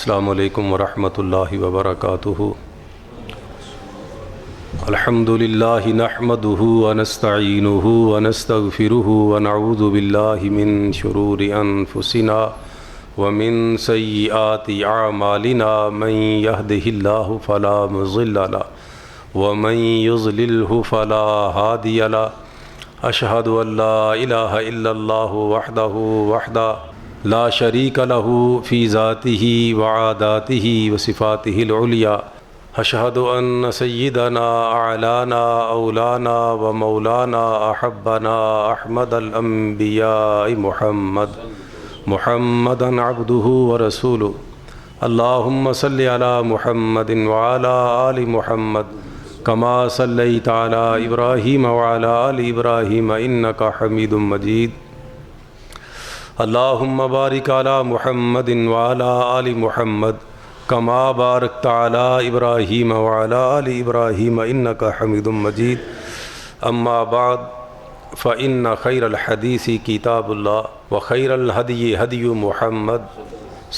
السلام علیکم ورحمۃ اللہ وبرکاتہ۔ الحمد للہ نحمدہ ونستعینہ ونستغفرہ ونعوذ باللہ من شرور انفسنا ومن سیئات اعمالنا، من یہدہ اللہ فلا مضل لہ ومن یضللہ فلا ہادی لہ۔ اشہد ان لا الہ الا اللہ وحدہ لا شریک لہ فی ذاتہ وعاداتہ وصفاتہ العلیٰ۔ اشہد ان سیدنا اعلانا اولانا ومولانا احبنا احمد الانبیاء محمدا عبدہ ورسولہ۔ اللہم صل علی محمد وعلی آل محمد کما صلیت علی ابراہیم وعلی آل ابراہیم انک حمید مجید۔ اللہم بارک علی محمد وعلی آل محمد کما بارکت علی ابراہیم وعلی آل ابراہیم انک حمید مجید۔ اما بعد فإن خیر الحدیث کتاب اللہ وخیر الہدی ہدی محمد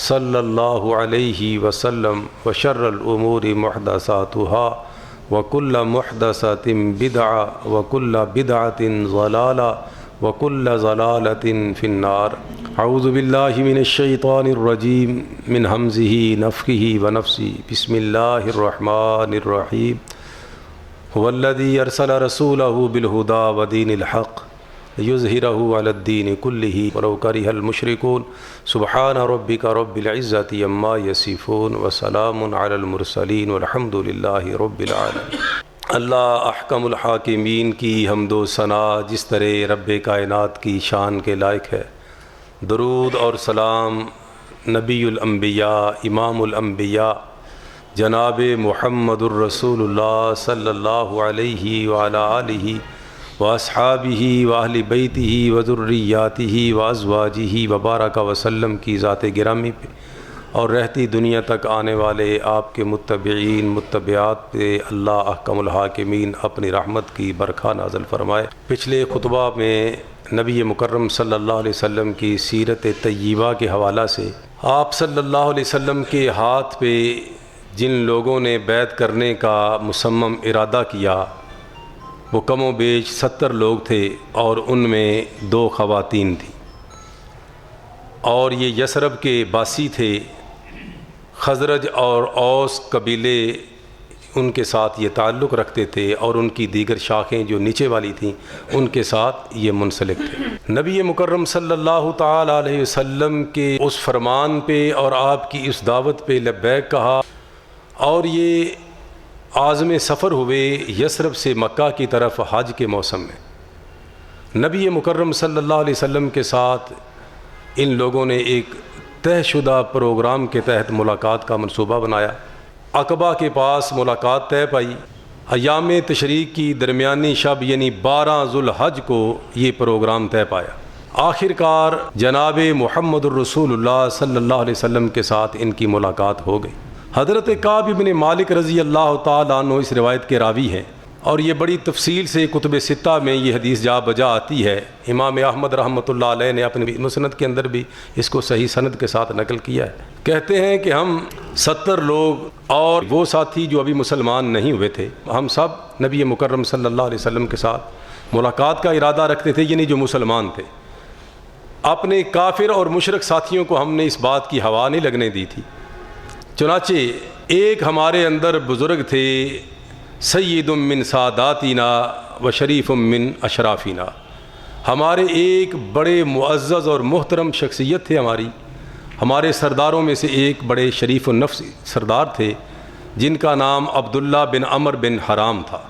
صلی اللہ علیہ وسلم وشر الامور محدثاتها وکل محدثۃ بدعہ وکل بدعۃ ضلالہ وکل ضلالۃ فی النار۔ اعوذ باللہ من الشیطان الرجیم من ہمزہ نفخہ ونفثہ۔ بسم اللہ الرحمن الرحیم۔ هو الذی ارسل رسولہ بالہدی ودین الحق لیظہرہ علی الدین کلہ ولو کرہ المشرکون۔ سبحان ربک رب العزۃ عما یصفون وسلام علی المرسلین والحمد للہ رب العالمین۔ اللہ احکم الحاکمین کی حمد و ثنا جس طرح رب کائنات کی شان کے لائق ہے۔ درود اور سلام نبی الانبیاء امام الانبیاء جناب محمد الرسول اللہ صلی اللہ علیہ وعلی آلہ واصحابہ واہل بیتہ وذریاتہ وازواجہ وبارک وسلم کی ذات گرامی پہ اور رہتی دنیا تک آنے والے آپ کے متبعین متبعات پہ اللہ احکم الحاکمین اپنی رحمت کی برکھا نازل فرمائے۔ پچھلے خطبہ میں نبی مکرم صلی اللہ علیہ وسلم کی سیرت طیبہ کے حوالہ سے آپ صلی اللہ علیہ وسلم کے ہاتھ پہ جن لوگوں نے بیعت کرنے کا مصمم ارادہ کیا وہ کم و بیش 70 لوگ تھے اور ان میں 2 خواتین تھیں، اور یہ یثرب کے باسی تھے۔ خزرج اور اوس قبیلے ان کے ساتھ یہ تعلق رکھتے تھے اور ان کی دیگر شاخیں جو نیچے والی تھیں ان کے ساتھ یہ منسلک تھے۔ نبی مکرم صلی اللہ تعالی علیہ وسلم کے اس فرمان پہ اور آپ کی اس دعوت پہ لبیک کہا اور یہ عازم سفر ہوئے یثرب سے مکہ کی طرف حج کے موسم میں۔ نبی مکرم صلی اللہ علیہ وسلم کے ساتھ ان لوگوں نے ایک طے شدہ پروگرام کے تحت ملاقات کا منصوبہ بنایا۔ عقبہ کے پاس ملاقات طے پائی۔ ایام تشریق کی درمیانی شب یعنی 12 ذو الحج کو یہ پروگرام طے پایا۔ آخر کار جناب محمد الرسول اللہ صلی اللہ علیہ وسلم کے ساتھ ان کی ملاقات ہو گئی۔ حضرت کعب بن مالک رضی اللہ تعالیٰ عنہ اس روایت کے راوی ہیں اور یہ بڑی تفصیل سے کتب ستہ میں یہ حدیث جا بجا آتی ہے۔ امام احمد رحمۃ اللہ علیہ نے اپنے مسند کے اندر بھی اس کو صحیح سند کے ساتھ نقل کیا ہے۔ کہتے ہیں کہ ہم 70 لوگ اور وہ ساتھی جو ابھی مسلمان نہیں ہوئے تھے، ہم سب نبی مکرم صلی اللہ علیہ وسلم کے ساتھ ملاقات کا ارادہ رکھتے تھے، یعنی جو مسلمان تھے۔ اپنے کافر اور مشرک ساتھیوں کو ہم نے اس بات کی ہوا نہیں لگنے دی تھی۔ چنانچہ ایک ہمارے اندر بزرگ تھے، سید من ساداتنا و شریف من اشرافنا، ہمارے ایک بڑے معزز اور محترم شخصیت تھے، ہمارے سرداروں میں سے ایک بڑے شریف النفس سردار تھے جن کا نام عبداللہ بن عمر بن حرام تھا۔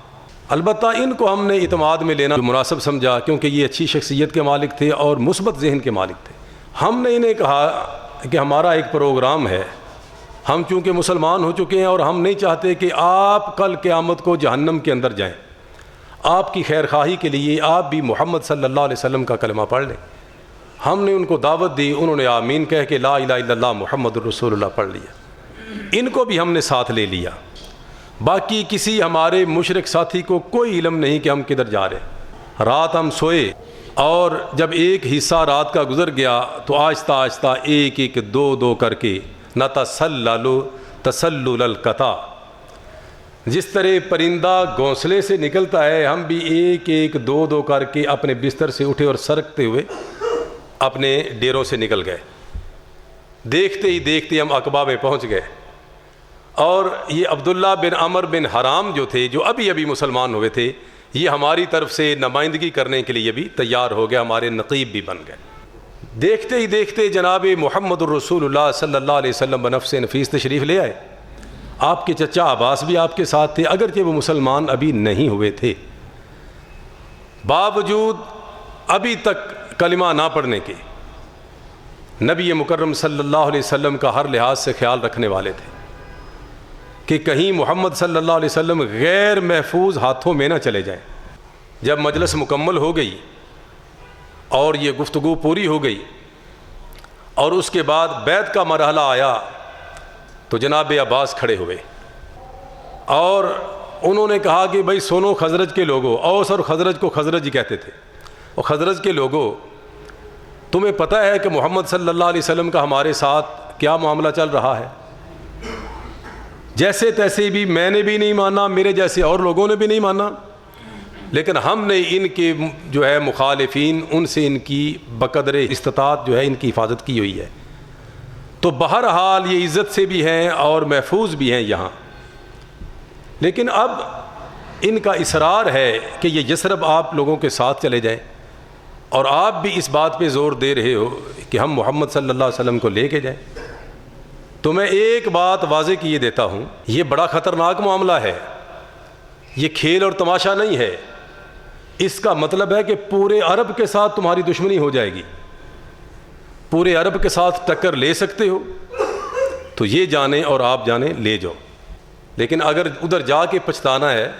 البتہ ان کو ہم نے اعتماد میں لینا مناسب سمجھا کیونکہ یہ اچھی شخصیت کے مالک تھے اور مثبت ذہن کے مالک تھے۔ ہم نے انہیں کہا کہ ہمارا ایک پروگرام ہے، ہم چونکہ مسلمان ہو چکے ہیں اور ہم نہیں چاہتے کہ آپ کل قیامت کو جہنم کے اندر جائیں، آپ کی خیر خواہی کے لیے آپ بھی محمد صلی اللہ علیہ وسلم کا کلمہ پڑھ لیں۔ ہم نے ان کو دعوت دی، انہوں نے آمین کہہ کے لا الہ الا اللہ محمد الرسول اللہ پڑھ لیا۔ ان کو بھی ہم نے ساتھ لے لیا۔ باقی کسی ہمارے مشرک ساتھی کو کوئی علم نہیں کہ ہم کدھر جا رہے۔ رات ہم سوئے اور جب ایک حصہ رات کا گزر گیا تو آہستہ آہستہ ایک ایک دو دو کر کے نتسلل تسلل القطا، جس طرح پرندہ گھونسلے سے نکلتا ہے، ہم بھی ایک ایک دو دو کر کے اپنے بستر سے اٹھے اور سرکتے ہوئے اپنے ڈیروں سے نکل گئے۔ دیکھتے ہی دیکھتے ہم عقبہ میں پہنچ گئے، اور یہ عبداللہ بن عمر بن حرام جو تھے، جو ابھی ابھی مسلمان ہوئے تھے، یہ ہماری طرف سے نمائندگی کرنے کے لیے بھی تیار ہو گیا، ہمارے نقیب بھی بن گئے۔ دیکھتے ہی دیکھتے جناب محمد الرسول اللہ صلی اللہ علیہ وسلم بنفس نفیس تشریف لے آئے۔ آپ کے چچا عباس بھی آپ کے ساتھ تھے، اگرچہ وہ مسلمان ابھی نہیں ہوئے تھے، باوجود ابھی تک کلمہ نہ پڑھنے کے نبی مکرم صلی اللہ علیہ وسلم کا ہر لحاظ سے خیال رکھنے والے تھے کہ کہیں محمد صلی اللہ علیہ وسلم غیر محفوظ ہاتھوں میں نہ چلے جائیں۔ جب مجلس مکمل ہو گئی اور یہ گفتگو پوری ہو گئی اور اس کے بعد بیعت کا مرحلہ آیا تو جناب عباس کھڑے ہوئے اور انہوں نے کہا کہ بھائی سنو خزرج کے لوگوں، اوس اور خزرج کو خزرج ہی کہتے تھے، اور خزرج کے لوگوں، تمہیں پتہ ہے کہ محمد صلی اللہ علیہ وسلم کا ہمارے ساتھ کیا معاملہ چل رہا ہے؟ جیسے تیسے بھی میں نے بھی نہیں مانا، میرے جیسے اور لوگوں نے بھی نہیں مانا، لیکن ہم نے ان کے جو ہے مخالفین، ان سے ان کی بقدر استطاعت جو ہے ان کی حفاظت کی ہوئی ہے، تو بہرحال یہ عزت سے بھی ہیں اور محفوظ بھی ہیں یہاں، لیکن اب ان کا اصرار ہے کہ یہ یثرب آپ لوگوں کے ساتھ چلے جائیں، اور آپ بھی اس بات پہ زور دے رہے ہو کہ ہم محمد صلی اللہ علیہ وسلم کو لے کے جائیں۔ تو میں ایک بات واضح کیے دیتا ہوں، یہ بڑا خطرناک معاملہ ہے، یہ کھیل اور تماشا نہیں ہے۔ اس کا مطلب ہے کہ پورے عرب کے ساتھ تمہاری دشمنی ہو جائے گی، پورے عرب کے ساتھ ٹکر لے سکتے ہو، تو یہ جانیں اور آپ جانیں لے جاؤ، لیکن اگر ادھر جا کے پچھتانا ہے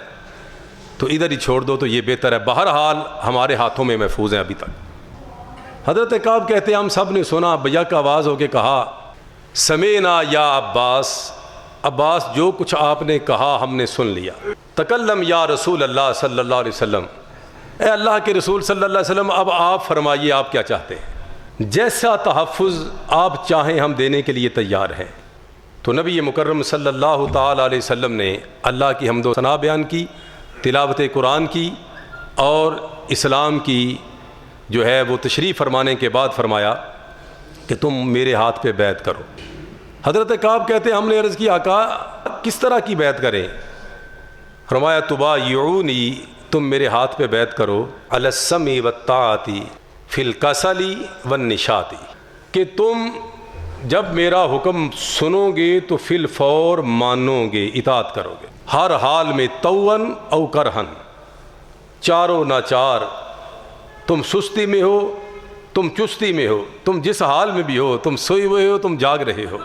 تو ادھر ہی چھوڑ دو، تو یہ بہتر ہے۔ بہرحال ہمارے ہاتھوں میں محفوظ ہیں ابھی تک۔ حضرت کعب کہتے ہیں ہم سب نے سنا، بیک آواز ہو کے کہا سمینا یا عباس، عباس جو کچھ آپ نے کہا ہم نے سن لیا۔ تکلم یا رسول اللہ صلی اللہ علیہ وسلم، اے اللہ کے رسول صلی اللہ علیہ وسلم، اب آپ فرمائیے آپ کیا چاہتے ہیں، جیسا تحفظ آپ چاہیں ہم دینے کے لیے تیار ہیں۔ تو نبی مکرم صلی اللہ تعالی علیہ وسلم نے اللہ کی حمد و ثنا بیان کی، تلاوت قرآن کی، اور اسلام کی جو ہے وہ تشریح فرمانے کے بعد فرمایا کہ تم میرے ہاتھ پہ بیعت کرو۔ حضرت کعب کہتے ہیں ہم نے عرض کی آقا کس طرح کی بیعت کریں؟ فرمایا تبایعونی، تم میرے ہاتھ پہ بیعت کرو، علی السمع والطاعۃ فی الکسل والنشاط، کہ تم جب میرا حکم سنو گے تو فی الفور مانو گے، اطاعت کرو گے، ہر حال میں توً او کرہن، چاروں ناچار، تم سستی میں ہو، تم چستی میں ہو، تم جس حال میں بھی ہو، تم سوئے ہوئے ہو، تم جاگ رہے ہو،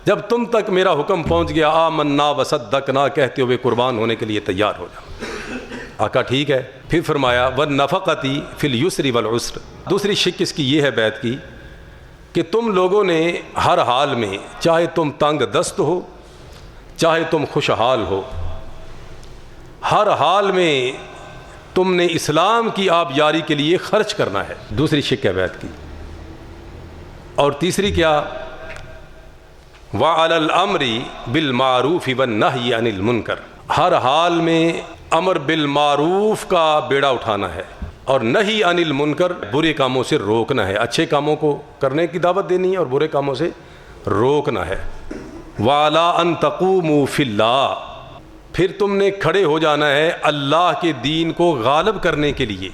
جب تم تک میرا حکم پہنچ گیا آمنا وصدقنا کہتے ہوئے قربان ہونے کے لیے تیار ہو جاؤ۔ آقا ٹھیک ہے۔ پھر فرمایا والنفقۃ فی الیسر والعسر، دوسری شق اس کی یہ ہے بیعت کی کہ تم لوگوں نے ہر حال میں، چاہے تم تنگ دست ہو، چاہے تم خوشحال ہو، ہر حال میں تم نے اسلام کی آبیاری کے لیے خرچ کرنا ہے، دوسری شق ہے بیعت کی۔ اور تیسری کیا؟ وعلی الامر بالمعروف والنہی عن المنکر، ہر حال میں امر بالمعروف کا بیڑا اٹھانا ہے اور نہی عن المنکر، برے کاموں سے روکنا ہے، اچھے کاموں کو کرنے کی دعوت دینی ہے اور برے کاموں سے روکنا ہے۔ وعلی ان تقوموا فی اللہ، پھر تم نے کھڑے ہو جانا ہے اللہ کے دین کو غالب کرنے کے لیے۔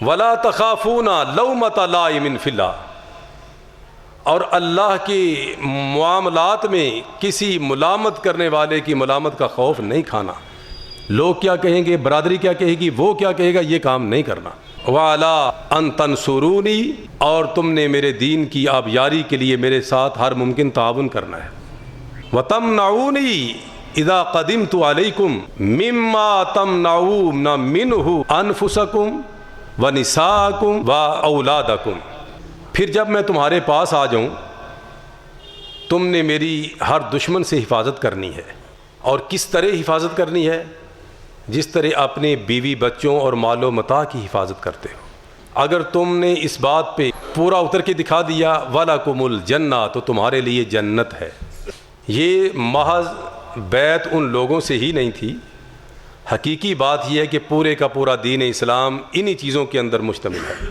ولا تخافون لومۃ لائم فی اللہ، اور اللہ کے معاملات میں کسی ملامت کرنے والے کی ملامت کا خوف نہیں کھانا، لوگ کیا کہیں گے، برادری کیا کہے گی، وہ کیا کہے گا، یہ کام نہیں کرنا۔ وعلی ان تنصرونی، اور تم نے میرے دین کی آبیاری کے لیے میرے ساتھ ہر ممکن تعاون کرنا ہے۔ وتمنعونی اذا قدمت علیکم مما تمنعون منہ انفسکم ونساءکم واولادکم، پھر جب میں تمہارے پاس آ جاؤں تم نے میری ہر دشمن سے حفاظت کرنی ہے۔ اور کس طرح حفاظت کرنی ہے؟ جس طرح اپنے بیوی بچوں اور مال و متاع کی حفاظت کرتے ہو۔ اگر تم نے اس بات پہ پورا اتر کے دکھا دیا وَلَكُمُ الْجَنَّةُ، تو تمہارے لیے جنت ہے۔ یہ محض بیعت ان لوگوں سے ہی نہیں تھی، حقیقی بات یہ ہے کہ پورے کا پورا دین اسلام انہی چیزوں کے اندر مشتمل ہے۔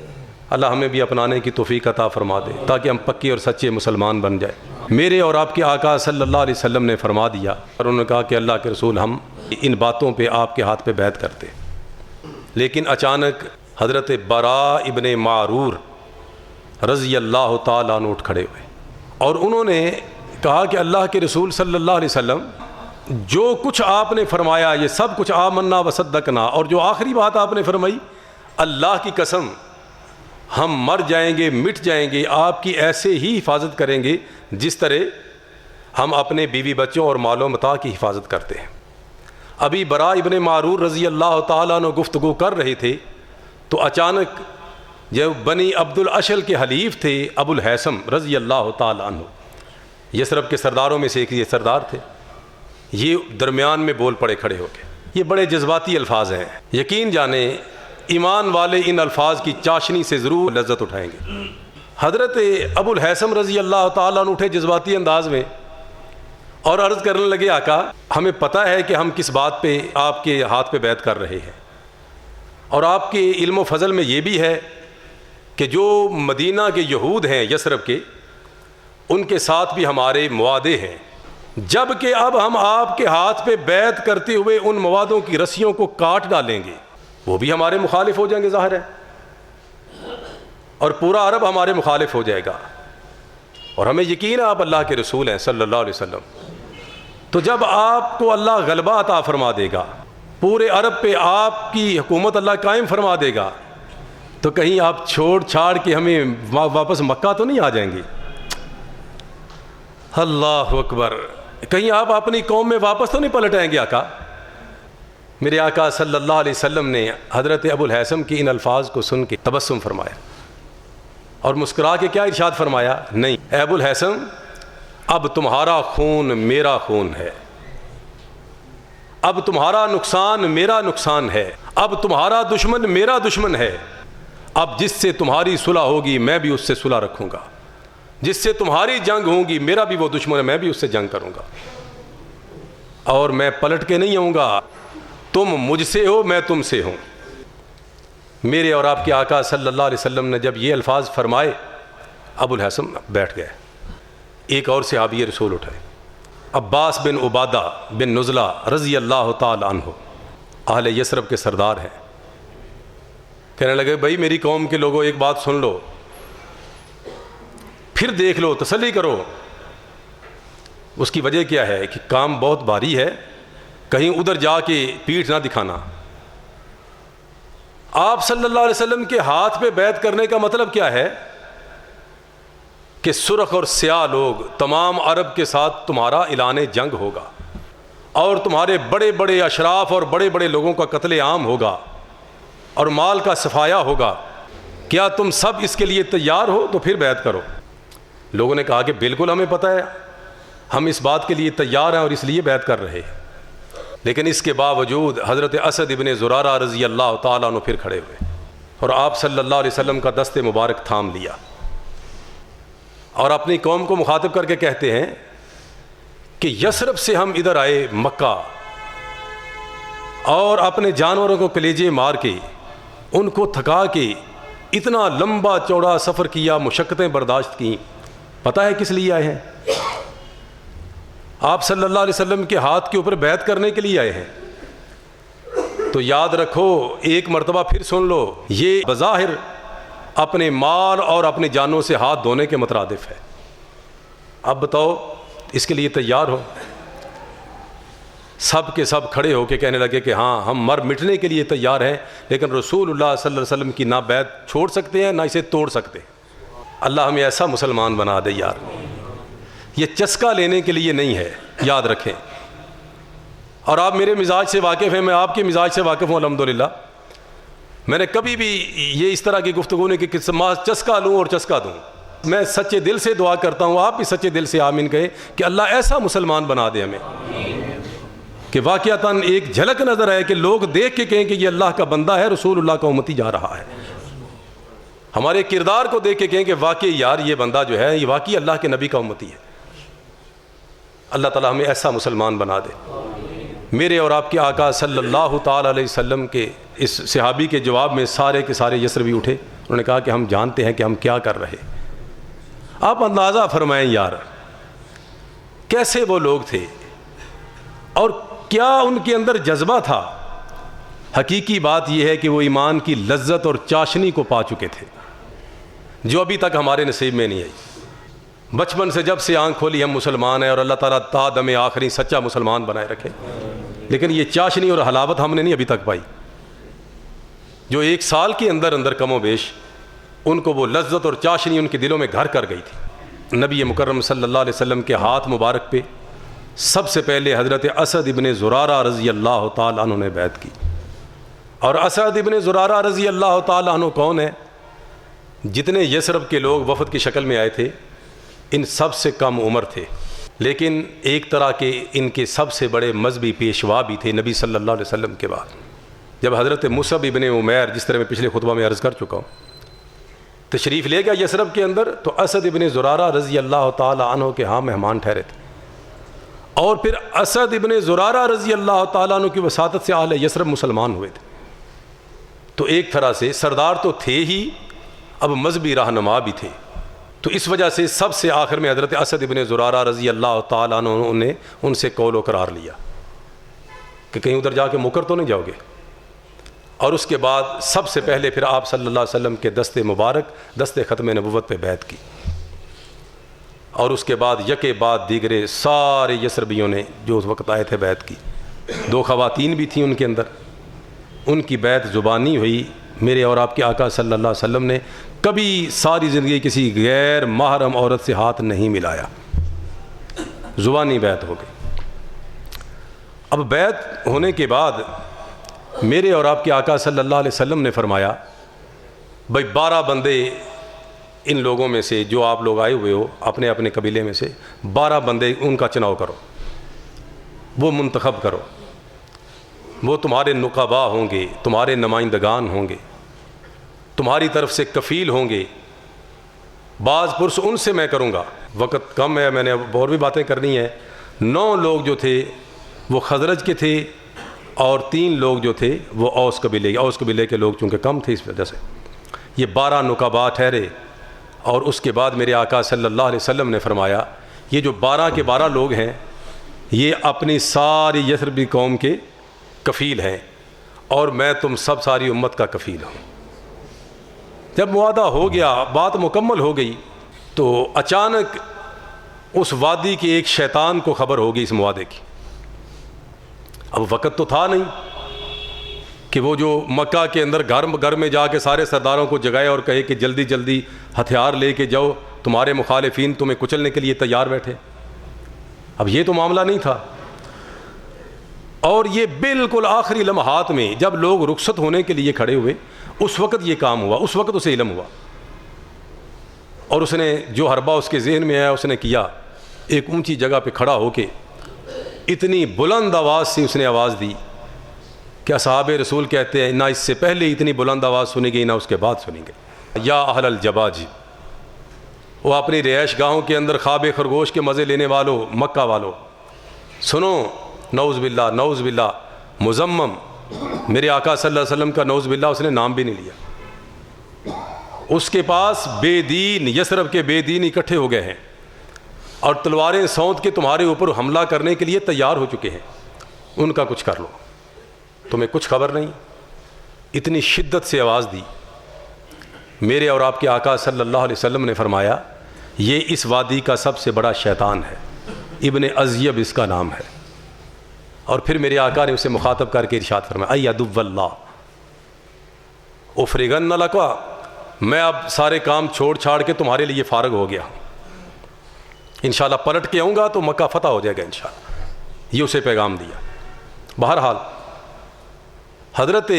اللہ ہمیں بھی اپنانے کی توفیق عطا فرما دے تاکہ ہم پکے اور سچے مسلمان بن جائیں۔ میرے اور آپ کے آقا صلی اللہ علیہ وسلم نے فرما دیا اور انہوں نے کہا کہ اللہ کے رسول ہم ان باتوں پہ آپ کے ہاتھ پہ بیعت کرتے، لیکن اچانک حضرت براء ابن معرور رضی اللہ تعالیٰ عنہ اٹھ کھڑے ہوئے اور انہوں نے کہا کہ اللہ کے رسول صلی اللہ علیہ وسلم جو کچھ آپ نے فرمایا یہ سب کچھ آمنا وصدقنا، اور جو آخری بات آپ نے فرمائی اللہ کی قسم ہم مر جائیں گے مٹ جائیں گے آپ کی ایسے ہی حفاظت کریں گے جس طرح ہم اپنے بیوی بچوں اور مال و متاع کی حفاظت کرتے ہیں۔ ابھی براء ابن معرور رضی اللہ تعالیٰ عنہ گفتگو کر رہے تھے تو اچانک جب بنی عبد الاشل کے حلیف تھے ابو الہیثم رضی اللہ تعالیٰ عنہ، یثرب کے سرداروں میں سے ایک یہ سردار تھے، یہ درمیان میں بول پڑے کھڑے ہو کے۔ یہ بڑے جذباتی الفاظ ہیں، یقین جانیں ایمان والے ان الفاظ کی چاشنی سے ضرور لذت اٹھائیں گے۔ حضرت ابو الہیثم رضی اللہ تعالیٰ عنہ اٹھے جذباتی انداز میں اور عرض کرنے لگے آقا ہمیں پتہ ہے کہ ہم کس بات پہ آپ کے ہاتھ پہ بیعت کر رہے ہیں، اور آپ کے علم و فضل میں یہ بھی ہے کہ جو مدینہ کے یہود ہیں یثرب کے، ان کے ساتھ بھی ہمارے معاہدے ہیں، جب کہ اب ہم آپ کے ہاتھ پہ بیعت کرتے ہوئے ان موادوں کی رسیوں کو کاٹ ڈالیں گے وہ بھی ہمارے مخالف ہو جائیں گے ظاہر ہے، اور پورا عرب ہمارے مخالف ہو جائے گا، اور ہمیں یقین ہے آپ اللہ کے رسول ہیں صلی اللہ علیہ وسلم۔ تو جب آپ کو اللہ غلبہ عطا فرما دے گا، پورے عرب پہ آپ کی حکومت اللہ قائم فرما دے گا، تو کہیں آپ چھوڑ چھاڑ کے ہمیں واپس مکہ تو نہیں آ جائیں گے؟ اللہ اکبر، کہیں آپ اپنی قوم میں واپس تو نہیں پلٹ آئیں گے آقا؟ میرے آقا صلی اللہ علیہ وسلم نے حضرت ابو الہیثم کی ان الفاظ کو سن کے تبسم فرمایا اور مسکرا کے کیا ارشاد فرمایا؟ نہیں اے ابو الہیثم، اب تمہارا خون میرا خون ہے، اب تمہارا نقصان میرا نقصان ہے، اب تمہارا دشمن میرا دشمن ہے، اب جس سے تمہاری صلح ہوگی میں بھی اس سے صلح رکھوں گا، جس سے تمہاری جنگ ہوگی میرا بھی وہ دشمن ہے میں بھی اس سے جنگ کروں گا، اور میں پلٹ کے نہیں آؤں گا، تم مجھ سے ہو میں تم سے ہوں۔ میرے اور آپ کے آقا صلی اللہ علیہ وسلم نے جب یہ الفاظ فرمائے ابو الہیثم بیٹھ گئے۔ ایک اور صحابی رسول اٹھے، عباس بن عبادہ بن نزلہ رضی اللہ تعالی عنہ، اہل یثرب کے سردار ہیں، کہنے لگے بھائی میری قوم کے لوگوں ایک بات سن لو، پھر دیکھ لو، تسلی کرو۔ اس کی وجہ کیا ہے کہ کام بہت بھاری ہے، کہیں ادھر جا کے پیٹھ نہ دکھانا۔ آپ صلی اللہ علیہ وسلم کے ہاتھ پہ بیعت کرنے کا مطلب کیا ہے کہ سرخ اور سیاہ لوگ تمام عرب کے ساتھ تمہارا اعلان جنگ ہوگا، اور تمہارے بڑے بڑے اشراف اور بڑے بڑے لوگوں کا قتل عام ہوگا اور مال کا صفایا ہوگا، کیا تم سب اس کے لیے تیار ہو؟ تو پھر بیعت کرو۔ لوگوں نے کہا کہ بالکل ہمیں پتہ ہے، ہم اس بات کے لیے تیار ہیں اور اس لیے بیعت کر رہے ہیں۔ لیکن اس کے باوجود حضرت اسد ابن زرارہ رضی اللہ تعالیٰ عنہ پھر کھڑے ہوئے اور آپ صلی اللہ علیہ وسلم کا دست مبارک تھام لیا اور اپنی قوم کو مخاطب کر کے کہتے ہیں کہ یثرب سے ہم ادھر آئے مکہ اور اپنے جانوروں کو کلیجے مار کے ان کو تھکا کے اتنا لمبا چوڑا سفر کیا، مشقتیں برداشت کی، پتہ ہے کس لیے آئے ہیں؟ آپ صلی اللہ علیہ وسلم کے ہاتھ کے اوپر بیعت کرنے کے لیے آئے ہیں۔ تو یاد رکھو، ایک مرتبہ پھر سن لو، یہ بظاہر اپنے مال اور اپنی جانوں سے ہاتھ دھونے کے مترادف ہے۔ اب بتاؤ اس کے لیے تیار ہو؟ سب کے سب کھڑے ہو کے کہنے لگے کہ ہاں ہم مر مٹنے کے لیے تیار ہیں، لیکن رسول اللہ صلی اللہ علیہ وسلم کی نہ بیعت چھوڑ سکتے ہیں نہ اسے توڑ سکتے۔ اللہ ہمیں ایسا مسلمان بنا دے یار۔ یہ چسکا لینے کے لیے نہیں ہے، یاد رکھیں۔ اور آپ میرے مزاج سے واقف ہیں، میں آپ کے مزاج سے واقف ہوں الحمدللہ۔ میں نے کبھی بھی یہ اس طرح کی گفتگو نہیں کہ چسکا لوں اور چسکا دوں۔ میں سچے دل سے دعا کرتا ہوں، آپ بھی سچے دل سے آمین کہیں کہ اللہ ایسا مسلمان بنا دے ہمیں کہ واقعتاً ایک جھلک نظر آئے کہ لوگ دیکھ کے کہیں کہ یہ اللہ کا بندہ ہے، رسول اللہ کا امتی جا رہا ہے۔ ہمارے کردار کو دیکھ کے کہیں کہ واقعی یار یہ بندہ جو ہے یہ واقعی اللہ کے نبی کا امتی ہے۔ اللہ تعالیٰ ہمیں ایسا مسلمان بنا دے۔ میرے اور آپ کے آقا صلی اللہ تعالیٰ علیہ وسلم کے اس صحابی کے جواب میں سارے کے سارے یثربی اٹھے، انہوں نے کہا کہ ہم جانتے ہیں کہ ہم کیا کر رہے۔ آپ اندازہ فرمائیں یار، کیسے وہ لوگ تھے اور کیا ان کے اندر جذبہ تھا۔ حقیقی بات یہ ہے کہ وہ ایمان کی لذت اور چاشنی کو پا چکے تھے جو ابھی تک ہمارے نصیب میں نہیں آئی۔ بچپن سے جب سے آنکھ کھولی ہم مسلمان ہیں، اور اللہ تعالیٰ تا دم آخری سچا مسلمان بنائے رکھے، لیکن یہ چاشنی اور حلاوت ہم نے نہیں ابھی تک پائی جو 1 سال کے اندر اندر کم و بیش ان کو وہ لذت اور چاشنی ان کے دلوں میں گھر کر گئی تھی۔ نبی مکرم صلی اللہ علیہ وسلم کے ہاتھ مبارک پہ سب سے پہلے حضرت اسد ابن زرارہ رضی اللہ تعالیٰ عنہ نے بیعت کی۔ اور اسد ابن زرارہ رضی اللہ تعالیٰ عنہ کون ہے؟ جتنے یثرب کے لوگ وفد کی شکل میں آئے تھے ان سب سے کم عمر تھے، لیکن ایک طرح کے ان کے سب سے بڑے مذہبی پیشوا بھی تھے نبی صلی اللہ علیہ وسلم کے بعد۔ جب حضرت مصعب ابن عمیر، جس طرح میں پچھلے خطبہ میں عرض کر چکا ہوں، تشریف لے گیا یثرب کے اندر، تو اسد ابن زرارہ رضی اللہ تعالیٰ عنہ کے ہاں مہمان ٹھہرے تھے، اور پھر اسد ابن زرارہ رضی اللہ تعالیٰ عنہ کی وساطت سے اہل یثرب مسلمان ہوئے تھے۔ تو ایک طرح سے سردار تو تھے ہی، اب مذہبی رہنما بھی تھے۔ تو اس وجہ سے سب سے آخر میں حضرت اسد ابن زرارہ رضی اللہ تعالیٰ عنہ نے ان سے قول و قرار لیا کہ کہیں ادھر جا کے مکر تو نہیں جاؤ گے۔ اور اس کے بعد سب سے پہلے پھر آپ صلی اللہ علیہ وسلم کے دست مبارک، دست ختم نبوت پہ بیعت کی، اور اس کے بعد یکے بعد دیگرے سارے یثربیوں نے جو اس وقت آئے تھے بیعت کی۔ 2 خواتین بھی تھیں ان کے اندر، ان کی بیعت زبانی ہوئی۔ میرے اور آپ کے آقا صلی اللہ علیہ وسلم نے کبھی ساری زندگی کسی غیر محرم عورت سے ہاتھ نہیں ملایا، زبانی بیعت ہو گئی۔ اب بیعت ہونے کے بعد میرے اور آپ کے آقا صلی اللہ علیہ وسلم نے فرمایا، بھائی 12 بندے ان لوگوں میں سے جو آپ لوگ آئے ہوئے ہو اپنے اپنے قبیلے میں سے 12 بندے ان کا چناؤ کرو، وہ منتخب کرو، وہ تمہارے نقبا ہوں گے، تمہارے نمائندگان ہوں گے، تمہاری طرف سے کفیل ہوں گے۔ بعض پرس ان سے میں کروں گا، وقت کم ہے، میں نے اور بھی باتیں کرنی ہیں۔ 9 لوگ جو تھے وہ خزرج کے تھے، اور 3 لوگ جو تھے وہ اوس قبیلے کے لوگ چونکہ کم تھے اس وجہ سے یہ 12 نقبا ٹھہرے۔ اور اس کے بعد میرے آقا صلی اللہ علیہ وسلم نے فرمایا، یہ جو 12 کے 12 لوگ ہیں یہ اپنی ساری یثربی قوم کے کفیل ہیں، اور میں تم سب ساری امت کا کفیل ہوں۔ جب معاہدہ ہو گیا، بات مکمل ہو گئی، تو اچانک اس وادی کے ایک شیطان کو خبر ہوگی اس معاہدے کی۔ اب وقت تو تھا نہیں کہ وہ جو مکہ کے اندر گھر میں جا کے سارے سرداروں کو جگائے اور کہے کہ جلدی جلدی ہتھیار لے کے جاؤ، تمہارے مخالفین تمہیں کچلنے کے لیے تیار بیٹھے۔ اب یہ تو معاملہ نہیں تھا، اور یہ بالکل آخری لمحات میں جب لوگ رخصت ہونے کے لیے کھڑے ہوئے اس وقت یہ کام ہوا، اس وقت اسے علم ہوا، اور اس نے جو حربہ اس کے ذہن میں آیا اس نے کیا۔ ایک اونچی جگہ پہ کھڑا ہو کے اتنی بلند آواز سے اس نے آواز دی کہ اصحاب رسول کہتے ہیں نہ اس سے پہلے اتنی بلند آواز سنی گئی نہ اس کے بعد سنی گئی۔ یا اہل الجباج، وہ اپنی رہائش گاہوں کے اندر خواب خرگوش کے مزے لینے والوں، مکہ والوں، سنو، نعوذ باللہ نعوذ باللہ، مزمم، میرے آقا صلی اللہ علیہ وسلم کا نعوذ باللہ اس نے نام بھی نہیں لیا۔ اس کے پاس بے دین، یثرب کے بے دین اکٹھے ہو گئے ہیں اور تلواریں سونت کے تمہارے اوپر حملہ کرنے کے لیے تیار ہو چکے ہیں، ان کا کچھ کر لو، تمہیں کچھ خبر نہیں۔ اتنی شدت سے آواز دی۔ میرے اور آپ کے آقا صلی اللہ علیہ وسلم نے فرمایا، یہ اس وادی کا سب سے بڑا شیطان ہے، ابن اذیب اس کا نام ہے۔ اور پھر میرے آقا نے اسے مخاطب کر کے ارشاد فرمایا، ای عدو اللہ افرغن لکا، میں اب سارے کام چھوڑ چھاڑ کے تمہارے لیے فارغ ہو گیا ہوں، انشاءاللہ پلٹ کے آؤں گا تو مکہ فتح ہو جائے گا انشاءاللہ۔ یہ اسے پیغام دیا۔ بہرحال حضرت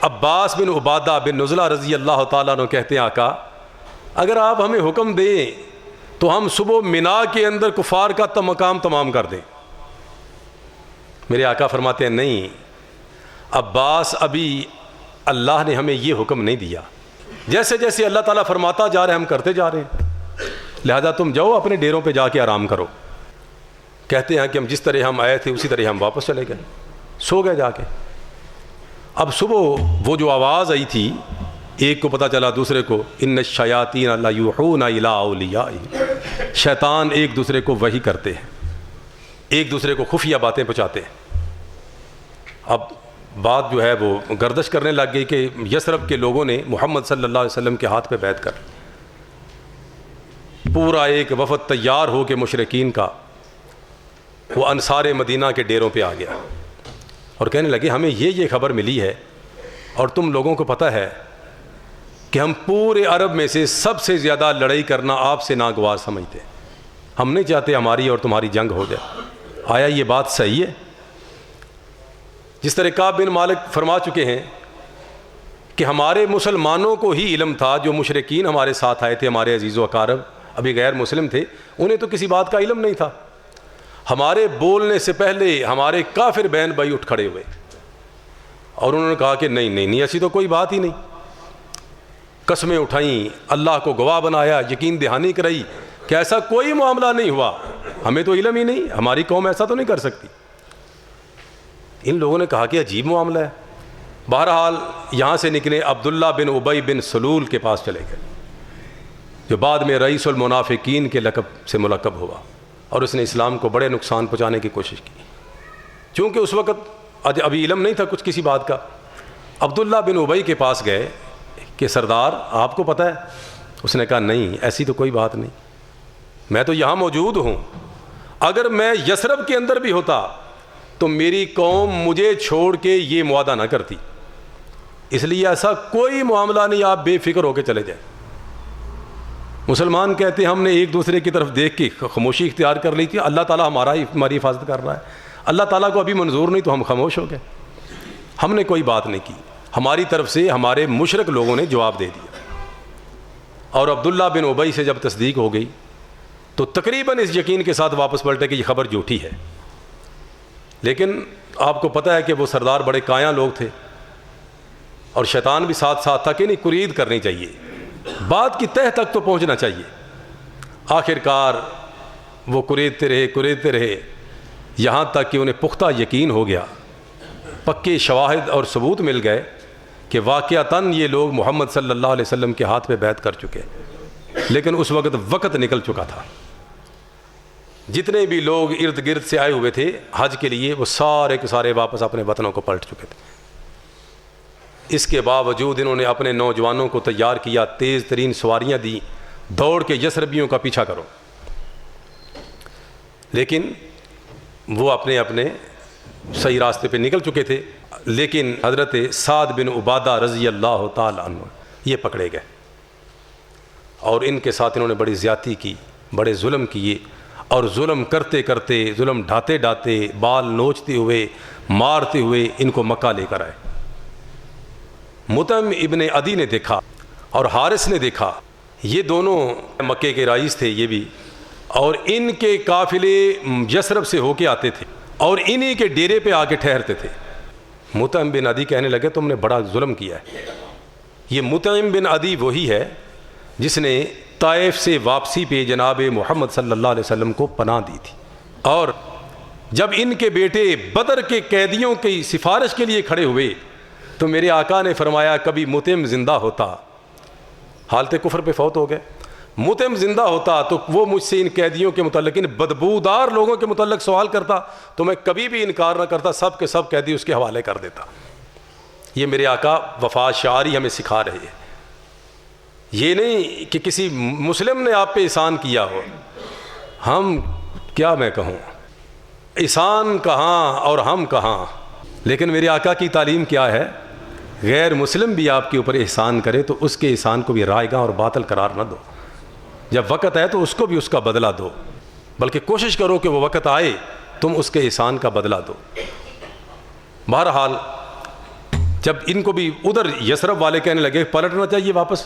عباس بن عبادہ بن نزلہ رضی اللہ تعالیٰ عنہ کہتے ہیں، آقا اگر آپ ہمیں حکم دیں تو ہم صبح منا کے اندر کفار کا مقام تمام کر دیں۔ میرے آقا فرماتے ہیں نہیں عباس، ابھی اللہ نے ہمیں یہ حکم نہیں دیا، جیسے جیسے اللہ تعالیٰ فرماتا جا رہے ہیں ہم کرتے جا رہے ہیں، لہذا تم جاؤ اپنے ڈیروں پہ جا کے آرام کرو۔ کہتے ہیں کہ ہم جس طرح ہم آئے تھے اسی طرح ہم واپس چلے گئے، سو گئے جا کے۔ اب صبح وہ جو آواز آئی تھی، ایک کو پتہ چلا دوسرے کو، ان الشیاطین لیوحون الی اولیائہم، شیطان ایک دوسرے کو وحی کرتے ہیں، ایک دوسرے کو خفیہ باتیں پہنچاتے ہیں۔ اب بات جو ہے وہ گردش کرنے لگ گئی کہ یثرب کے لوگوں نے محمد صلی اللہ علیہ وسلم کے ہاتھ پہ بیعت کر، پورا ایک وفد تیار ہو کے مشرکین کا وہ انصار مدینہ کے ڈیروں پہ آ گیا اور کہنے لگے ہمیں یہ خبر ملی ہے اور تم لوگوں کو پتہ ہے کہ ہم پورے عرب میں سے سب سے زیادہ لڑائی کرنا آپ سے ناگوار سمجھتے ہیں، ہم نہیں چاہتے ہماری اور تمہاری جنگ ہو جائے۔ آیا یہ بات صحیح ہے؟ جس طرح کعب بن مالک فرما چکے ہیں کہ ہمارے مسلمانوں کو ہی علم تھا، جو مشرکین ہمارے ساتھ آئے تھے، ہمارے عزیز و اقارب ابھی غیر مسلم تھے، انہیں تو کسی بات کا علم نہیں تھا۔ ہمارے بولنے سے پہلے ہمارے کافر بہن بھائی اٹھ کھڑے ہوئے اور انہوں نے کہا کہ نہیں ایسی تو کوئی بات ہی نہیں، قسمیں اٹھائیں، اللہ کو گواہ بنایا، یقین دہانی کرائی کہ ایسا کوئی معاملہ نہیں ہوا، ہمیں تو علم ہی نہیں، ہماری قوم ایسا تو نہیں کر سکتی۔ ان لوگوں نے کہا کہ عجیب معاملہ ہے۔ بہرحال یہاں سے نکلے، عبداللہ بن ابی بن سلول کے پاس چلے گئے، جو بعد میں رئیس المنافقین کے لقب سے ملقب ہوا، اور اس نے اسلام کو بڑے نقصان پہنچانے کی کوشش کی۔ چونکہ اس وقت ابھی علم نہیں تھا کچھ کسی بات کا، عبداللہ بن ابی کے پاس گئے کہ سردار آپ کو پتہ ہے؟ اس نے کہا نہیں ایسی تو کوئی بات نہیں، میں تو یہاں موجود ہوں، اگر میں یثرب کے اندر بھی ہوتا تو میری قوم مجھے چھوڑ کے یہ معاہدہ نہ کرتی، اس لیے ایسا کوئی معاملہ نہیں، آپ بے فکر ہو کے چلے جائیں۔ مسلمان کہتے ہیں ہم نے ایک دوسرے کی طرف دیکھ کے خاموشی اختیار کر لی تھی، اللہ تعالیٰ ہماری حفاظت کر رہا ہے، اللہ تعالیٰ کو ابھی منظور نہیں تو ہم خاموش ہو گئے، ہم نے کوئی بات نہیں کی۔ ہماری طرف سے ہمارے مشرک لوگوں نے جواب دے دیا، اور عبداللہ بن ابی سے جب تصدیق ہو گئی تو تقریباً اس یقین کے ساتھ واپس پلٹے کہ یہ خبر جھوٹی ہے۔ لیکن آپ کو پتہ ہے کہ وہ سردار بڑے کایاں لوگ تھے، اور شیطان بھی ساتھ ساتھ تھا کہ نہیں قرید کرنی چاہیے، بات کی تہ تک تو پہنچنا چاہیے۔ آخر کار وہ قریدتے رہے یہاں تک کہ انہیں پختہ یقین ہو گیا، پکے شواہد اور ثبوت مل گئے کہ واقعتاً یہ لوگ محمد صلی اللہ علیہ وسلم کے ہاتھ پہ بیعت کر چکے، لیکن اس وقت نکل چکا تھا۔ جتنے بھی لوگ ارد گرد سے آئے ہوئے تھے حج کے لیے، وہ سارے کے سارے واپس اپنے وطنوں کو پلٹ چکے تھے۔ اس کے باوجود انہوں نے اپنے نوجوانوں کو تیار کیا، تیز ترین سواریاں دیں، دوڑ کے یثربیوں کا پیچھا کرو، لیکن وہ اپنے صحیح راستے پہ نکل چکے تھے۔ لیکن حضرت سعد بن عبادہ رضی اللہ تعالی عنہ یہ پکڑے گئے، اور ان کے ساتھ انہوں نے بڑی زیادتی کی، بڑے ظلم کیے، اور ظلم کرتے کرتے، ظلم ڈھاتے ڈھاتے، بال نوچتے ہوئے، مارتے ہوئے ان کو مکہ لے کر آئے۔ مطعم ابن عدی نے دیکھا اور حارث نے دیکھا، یہ دونوں مکے کے رئیس تھے یہ بھی، اور ان کے قافلے یثرب سے ہو کے آتے تھے اور انہی کے ڈیرے پہ آ کے ٹھہرتے تھے۔ مطعم بن عدی کہنے لگے تم نے بڑا ظلم کیا ہے۔ یہ مطعم بن عدی وہی ہے جس نے طائف سے واپسی پہ جناب محمد صلی اللہ علیہ وسلم کو پناہ دی تھی، اور جب ان کے بیٹے بدر کے قیدیوں کی سفارش کے لیے کھڑے ہوئے تو میرے آقا نے فرمایا کبھی مطعم زندہ ہوتا، حالت کفر پہ فوت ہو گئے، مطعم زندہ ہوتا تو وہ مجھ سے ان قیدیوں کے متعلق، ان بدبودار لوگوں کے متعلق سوال کرتا تو میں کبھی بھی انکار نہ کرتا، سب کے سب قیدی اس کے حوالے کر دیتا۔ یہ میرے آقا وفا شعاری ہمیں سکھا رہے ہیں، یہ نہیں کہ کسی مسلم نے آپ پہ احسان کیا ہو، ہم کیا میں کہوں، احسان کہاں اور ہم کہاں، لیکن میرے آقا کی تعلیم کیا ہے، غیر مسلم بھی آپ کے اوپر احسان کرے تو اس کے احسان کو بھی رائیگاں اور باطل قرار نہ دو، جب وقت ہے تو اس کو بھی اس کا بدلہ دو، بلکہ کوشش کرو کہ وہ وقت آئے تم اس کے احسان کا بدلہ دو۔ بہرحال جب ان کو بھی ادھر یثرب والے کہنے لگے پلٹنا چاہیے واپس،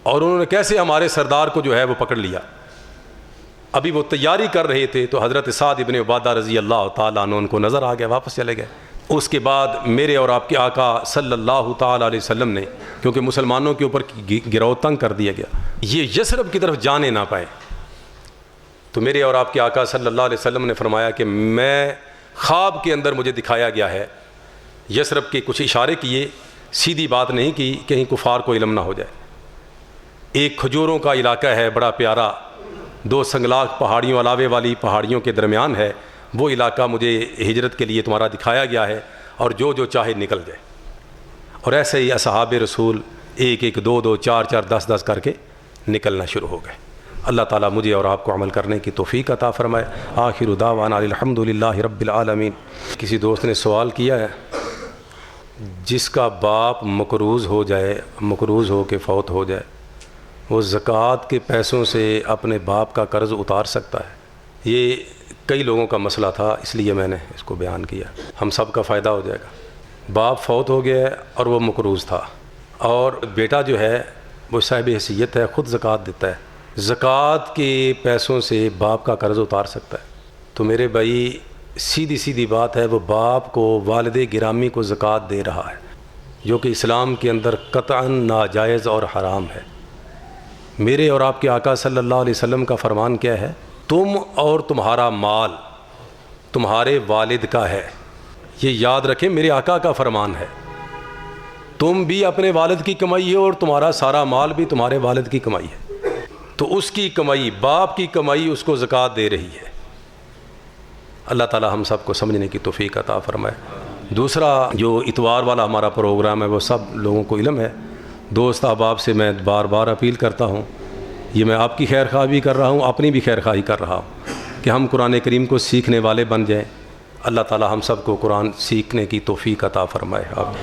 اور انہوں نے کیسے ہمارے سردار کو جو ہے وہ پکڑ لیا، ابھی وہ تیاری کر رہے تھے تو حضرت سعد ابن عبادہ رضی اللہ تعالیٰ عنہ ان کو نظر آ گیا، واپس چلے گئے۔ اس کے بعد میرے اور آپ کے آقا صلی اللہ تعالیٰ علیہ وسلم نے، کیونکہ مسلمانوں کے اوپر گروہ تنگ کر دیا گیا، یہ یثرب کی طرف جانے نہ پائے، تو میرے اور آپ کے آقا صلی اللہ علیہ وسلم نے فرمایا کہ میں خواب کے اندر مجھے دکھایا گیا ہے، یثرب کے کچھ اشارے کیے، سیدھی بات نہیں کی، کہیں کفار کو علم نہ ہو جائے۔ ایک کھجوروں کا علاقہ ہے بڑا پیارا، 2 سنگلاخ پہاڑیوں علاوے والی پہاڑیوں کے درمیان ہے، وہ علاقہ مجھے ہجرت کے لیے تمہارا دکھایا گیا ہے، اور جو جو چاہے نکل جائے۔ اور ایسے ہی اصحاب رسول 1 2 2 4 4 10 10 کر کے نکلنا شروع ہو گئے۔ اللہ تعالیٰ مجھے اور آپ کو عمل کرنے کی توفیق عطا فرمائے۔ آخر دعوانا الحمد للہ رب العالمین۔ کسی دوست نے سوال کیا ہے، جس کا باپ مقروض ہو جائے، مقروض ہو کے فوت ہو جائے، وہ زکوٰۃ کے پیسوں سے اپنے باپ کا قرض اتار سکتا ہے؟ یہ کئی لوگوں کا مسئلہ تھا، اس لیے میں نے اس کو بیان کیا، ہم سب کا فائدہ ہو جائے گا۔ باپ فوت ہو گیا ہے اور وہ مقروض تھا، اور بیٹا جو ہے وہ صاحب حیثیت ہے، خود زکوٰۃ دیتا ہے، زکوٰۃ کے پیسوں سے باپ کا قرض اتار سکتا ہے؟ تو میرے بھائی سیدھی سیدھی بات ہے، وہ باپ کو، والد گرامی کو زکوٰۃ دے رہا ہے، جو کہ اسلام کے اندر قطعاً ناجائز اور حرام ہے۔ میرے اور آپ کے آقا صلی اللہ علیہ وسلم کا فرمان کیا ہے؟ تم اور تمہارا مال تمہارے والد کا ہے۔ یہ یاد رکھیں، میرے آقا کا فرمان ہے، تم بھی اپنے والد کی کمائی ہے اور تمہارا سارا مال بھی تمہارے والد کی کمائی ہے، تو اس کی کمائی، باپ کی کمائی اس کو زکوٰۃ دے رہی ہے۔ اللہ تعالی ہم سب کو سمجھنے کی توفیق عطا فرمائے۔ دوسرا جو اتوار والا ہمارا پروگرام ہے وہ سب لوگوں کو علم ہے، دوست احباب سے میں بار بار اپیل کرتا ہوں، یہ میں آپ کی خیر خواہ بھی کر رہا ہوں، اپنی بھی خیر خواہی کر رہا ہوں کہ ہم قرآن کریم کو سیکھنے والے بن جائیں۔ اللہ تعالی ہم سب کو قرآن سیکھنے کی توفیق عطا فرمائے۔ آپ